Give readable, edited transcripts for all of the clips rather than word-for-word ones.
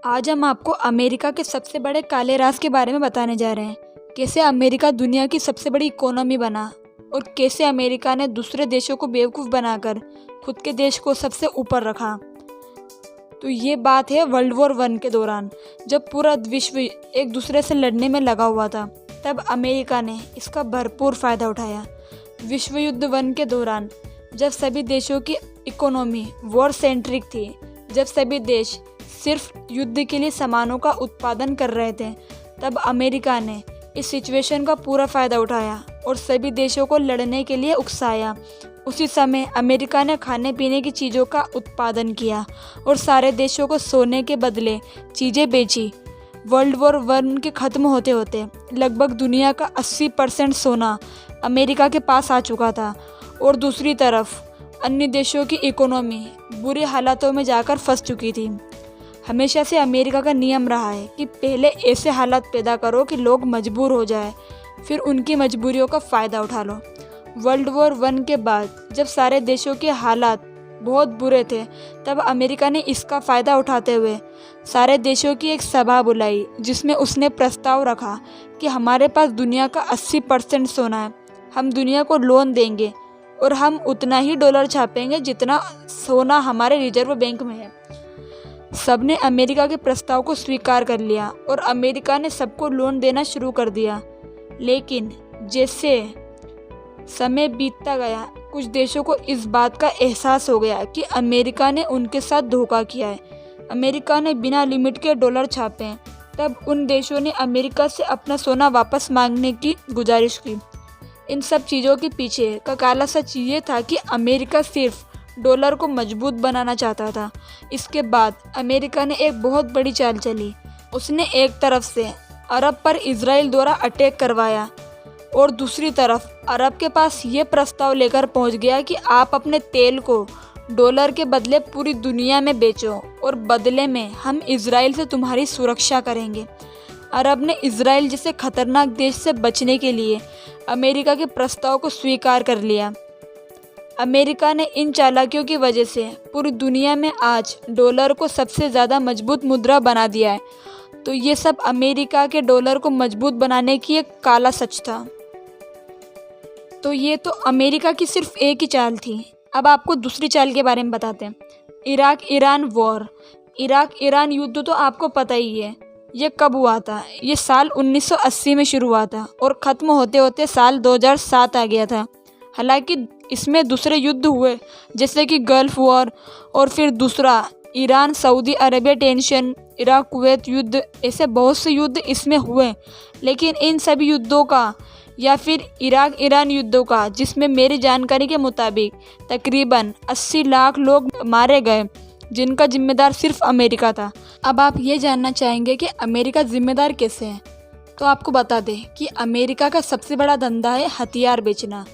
आज हम आपको अमेरिका के सबसे बड़े काले राज के बारे में बताने जा रहे हैं। कैसे अमेरिका दुनिया की सबसे बड़ी इकोनॉमी बना और कैसे अमेरिका ने दूसरे देशों को बेवकूफ़ बनाकर खुद के देश को सबसे ऊपर रखा। तो ये बात है वर्ल्ड वॉर 1 के दौरान, जब पूरा विश्व एक दूसरे से लड़ने में लगा हुआ था। तब अमेरिका ने इसका भरपूर फ़ायदा उठाया। विश्व युद्ध 1 के दौरान जब सभी देशों की इकोनॉमी वॉर सेंट्रिक थी, जब सभी देश सिर्फ युद्ध के लिए सामानों का उत्पादन कर रहे थे, तब अमेरिका ने इस सिचुएशन का पूरा फ़ायदा उठाया और सभी देशों को लड़ने के लिए उकसाया। उसी समय अमेरिका ने खाने पीने की चीज़ों का उत्पादन किया और सारे देशों को सोने के बदले चीज़ें बेची। वर्ल्ड वॉर 1 के ख़त्म होते होते लगभग दुनिया का 80% सोना अमेरिका के पास आ चुका था और दूसरी तरफ अन्य देशों की इकोनॉमी बुरे हालातों में जाकर फंस चुकी थी। हमेशा से अमेरिका का नियम रहा है कि पहले ऐसे हालात पैदा करो कि लोग मजबूर हो जाए, फिर उनकी मजबूरियों का फ़ायदा उठा लो। वर्ल्ड वॉर 1 के बाद जब सारे देशों के हालात बहुत बुरे थे, तब अमेरिका ने इसका फ़ायदा उठाते हुए सारे देशों की एक सभा बुलाई, जिसमें उसने प्रस्ताव रखा कि हमारे पास दुनिया का 80% सोना है, हम दुनिया को लोन देंगे और हम उतना ही डॉलर छापेंगे जितना सोना हमारे रिजर्व बैंक में है। सबने अमेरिका के प्रस्ताव को स्वीकार कर लिया और अमेरिका ने सबको लोन देना शुरू कर दिया। लेकिन जैसे समय बीतता गया, कुछ देशों को इस बात का एहसास हो गया कि अमेरिका ने उनके साथ धोखा किया है। अमेरिका ने बिना लिमिट के डॉलर छापे। तब उन देशों ने अमेरिका से अपना सोना वापस मांगने की गुजारिश की। इन सब चीज़ों के पीछे का काला सच ये था कि अमेरिका सिर्फ डॉलर को मजबूत बनाना चाहता था। इसके बाद अमेरिका ने एक बहुत बड़ी चाल चली। उसने एक तरफ से अरब पर इजराइल द्वारा अटैक करवाया और दूसरी तरफ अरब के पास ये प्रस्ताव लेकर पहुंच गया कि आप अपने तेल को डॉलर के बदले पूरी दुनिया में बेचो और बदले में हम इजराइल से तुम्हारी सुरक्षा करेंगे। अरब ने इजराइल जैसे खतरनाक देश से बचने के लिए अमेरिका के प्रस्ताव को स्वीकार कर लिया। अमेरिका ने इन चालाकियों की वजह से पूरी दुनिया में आज डॉलर को सबसे ज़्यादा मजबूत मुद्रा बना दिया है। तो ये सब अमेरिका के डॉलर को मजबूत बनाने की एक काला सच था। तो ये तो अमेरिका की सिर्फ एक ही चाल थी। अब आपको दूसरी चाल के बारे में बताते हैं। Iraq Iran war. Iraq Iran युद्ध तो आपको पता ही है, ये कब हुआ था। ये साल 1980 में शुरू हुआ था और ख़त्म होते होते साल 2007 आ गया था। हालांकि इसमें दूसरे युद्ध हुए, जैसे कि गल्फ वॉर और फिर दूसरा Iran Saudi Arabia tension, Iraq Kuwait युद्ध, ऐसे बहुत से युद्ध इसमें हुए। लेकिन इन सभी युद्धों का या फिर इराक ईरान युद्धों का, जिसमें मेरी जानकारी के मुताबिक तकरीबन 80 लाख लोग मारे गए, जिनका जिम्मेदार सिर्फ अमेरिका था। अब आप ये जानना चाहेंगे कि अमेरिका जिम्मेदार कैसे है, तो आपको बता दें कि अमेरिका का सबसे बड़ा धंधा है हथियार बेचना,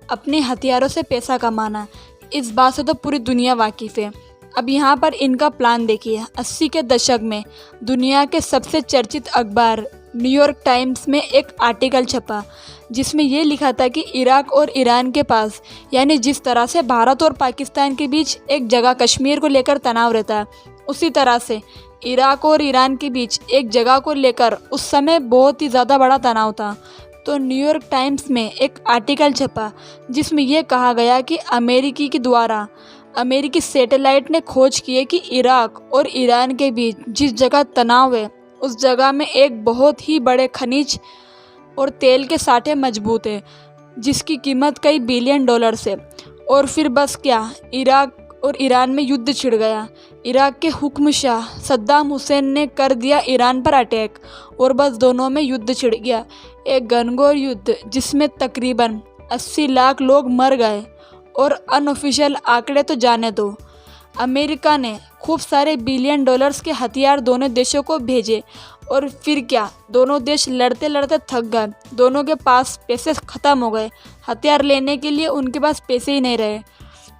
अपने हथियारों से पैसा कमाना। इस बात से तो पूरी दुनिया वाकिफ़ है। अब यहाँ पर इनका प्लान देखिए। 80 के दशक में दुनिया के सबसे चर्चित अखबार न्यूयॉर्क टाइम्स में एक आर्टिकल छपा, जिसमें ये लिखा था कि इराक और ईरान के पास, यानी जिस तरह से भारत और पाकिस्तान के बीच एक जगह कश्मीर को लेकर तनाव रहता है, उसी तरह से इराक और ईरान के बीच एक जगह को लेकर उस समय बहुत ही ज़्यादा बड़ा तनाव था। तो न्यूयॉर्क टाइम्स में एक आर्टिकल छपा, जिसमें यह कहा गया कि अमेरिकी के द्वारा अमेरिकी सैटेलाइट ने खोज की है कि इराक और ईरान के बीच जिस जगह तनाव है, उस जगह में एक बहुत ही बड़े खनिज और तेल के साठे मजबूत है, जिसकी कीमत कई बिलियन डॉलर है। और फिर बस क्या, इराक और ईरान में युद्ध छिड़ गया। इराक के हुक्मशाह सद्दाम हुसैन ने कर दिया ईरान पर अटैक और बस दोनों में युद्ध छिड़ गया। एक घनघोर युद्ध जिसमें तकरीबन 80 लाख लोग मर गए और अनऑफिशियल आंकड़े तो जाने दो। अमेरिका ने खूब सारे बिलियन डॉलर्स के हथियार दोनों देशों को भेजे और फिर क्या, दोनों देश लड़ते लड़ते थक गए। दोनों के पास पैसे ख़त्म हो गए, हथियार लेने के लिए उनके पास पैसे ही नहीं रहे।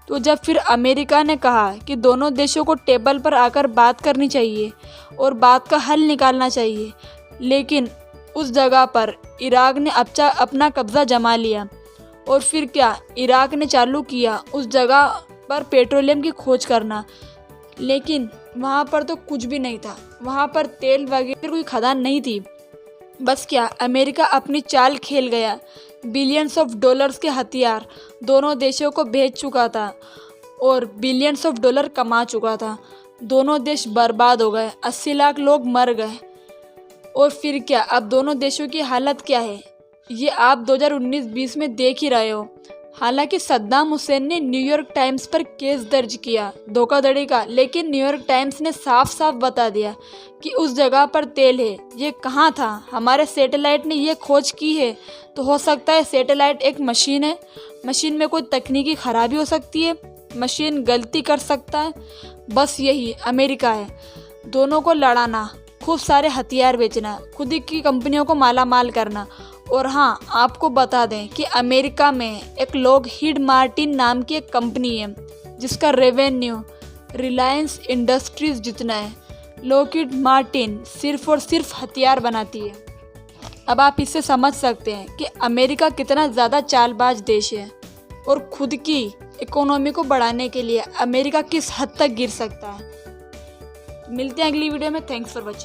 तो जब फिर अमेरिका ने कहा कि दोनों देशों को टेबल पर आकर बात करनी चाहिए और बात का हल निकालना चाहिए, लेकिन उस जगह पर इराक ने अपना कब्ज़ा जमा लिया। और फिर क्या, इराक ने चालू किया उस जगह पर पेट्रोलियम की खोज करना। लेकिन वहाँ पर तो कुछ भी नहीं था, वहाँ पर तेल वगैरह कोई खदान नहीं थी। बस क्या, अमेरिका अपनी चाल खेल गया। बिलियंस ऑफ डॉलर्स के हथियार दोनों देशों को भेज चुका था और बिलियंस ऑफ डॉलर कमा चुका था। दोनों देश बर्बाद हो गए, 80 लाख लोग मर गए। और फिर क्या, अब दोनों देशों की हालत क्या है ये आप 2019-20 में देख ही रहे हो। हालांकि सद्दाम हुसैन ने न्यूयॉर्क टाइम्स पर केस दर्ज किया धोखाधड़ी का, लेकिन न्यूयॉर्क टाइम्स ने साफ साफ बता दिया कि उस जगह पर तेल है। ये कहाँ था? हमारे सैटेलाइट ने ये खोज की है। तो हो सकता है सैटेलाइट एक मशीन है, मशीन में कोई तकनीकी खराबी हो सकती है, मशीन गलती कर सकता है। बस यही अमेरिका है, दोनों को लड़ाना, खूब सारे हथियार बेचना, खुद ही की कंपनियों को माला माल करना। और हाँ, आपको बता दें कि अमेरिका में एक लॉकहीड मार्टिन नाम की एक कंपनी है जिसका रेवेन्यू रिलायंस इंडस्ट्रीज जितना है। लॉकहीड मार्टिन सिर्फ और सिर्फ हथियार बनाती है। अब आप इससे समझ सकते हैं कि अमेरिका कितना ज़्यादा चालबाज देश है और खुद की इकोनॉमी को बढ़ाने के लिए अमेरिका किस हद तक गिर सकता है। मिलते हैं अगली वीडियो में। Thanks for watching.